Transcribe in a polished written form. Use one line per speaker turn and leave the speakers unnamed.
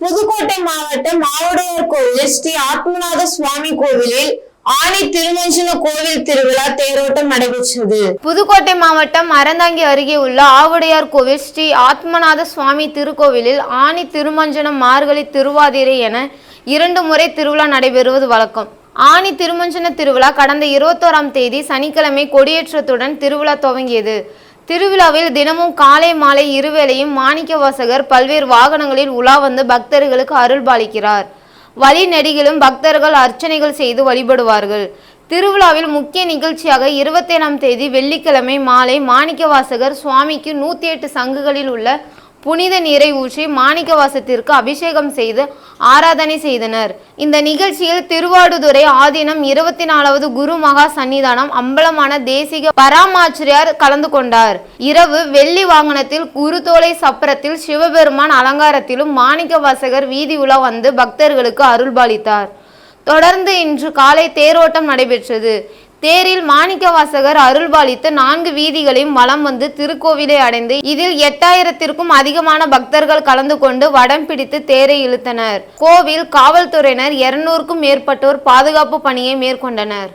புதுக்கோட்டை மாவட்டம் ஆவுடையார் கோவில் ஸ்ரீ ஆத்மநாத சுவாமி கோவிலில் ஆனி திருமஞ்சன கோவில் திருவிழா தேரோட்டம் நடைபெற்றது.
புதுக்கோட்டை மாவட்டம் அறந்தாங்கி அருகே உள்ள ஆவுடையார் கோவில் ஸ்ரீ ஆத்மநாத சுவாமி திருக்கோவிலில் ஆனி திருமஞ்சனம் மார்கழி திருவாதிரை என 2 முறை திருவிழா நடைபெறுவது வழக்கம். ஆனி திருமஞ்சன திருவிழா கடந்த 21ஆம் தேதி சனிக்கிழமை கொடியேற்றத்துடன் திருவிழா துவங்கியது. திருவிழாவில் தினமும் காலை மாலை இருவேளையும் மாணிக்கவாசகர் பல்வேறு வாகனங்களில் உலா வந்து பக்தர்களுக்கு அருள் பாலிக்கிறார். வழி நெடுகிலும் பக்தர்கள் அர்ச்சனைகள் செய்து வழிபடுவார்கள். திருவிழாவில் முக்கிய நிகழ்ச்சியாக 27ஆம் தேதி வெள்ளிக்கிழமை மாலை மாணிக்கவாசகர் சுவாமிக்கு 108 சங்குகளில் உள்ள புனித நீரை ஊற்றி மாணிக்கவாசத்திற்கு அபிஷேகம் செய்து ஆராதனை செய்தனர். இந்த நிகழ்ச்சியில் திருவாடுதுறை ஆதீனம் 24வது குரு மகா சன்னிதானம் அம்பலமான தேசிக பராமாச்சாரியார் கலந்து கொண்டார். இரவு வெள்ளி வாகனத்தில் குருதோலை சப்பரத்தில் சிவபெருமான் அலங்காரத்திலும் மாணிக்கவாசகர் வீதி உலா வந்து பக்தர்களுக்கு அருள்பாலித்தார். தொடர்ந்து இன்று காலை தேரோட்டம் நடைபெற்றது. தேரில் மாணிக்கவாசகர் அருள்பாலித்து 4 வீதிகளையும் வலம் வந்து திருக்கோவிலை அடைந்து இதில் 8000த்திற்கும் அதிகமான பக்தர்கள் கலந்து கொண்டு வடம் பிடித்து தேரை இழுத்தனர். கோவில் காவல்துறையினர் 200க்கும் மேற்பட்டோர் பாதுகாப்பு பணியை மேற்கொண்டனர்.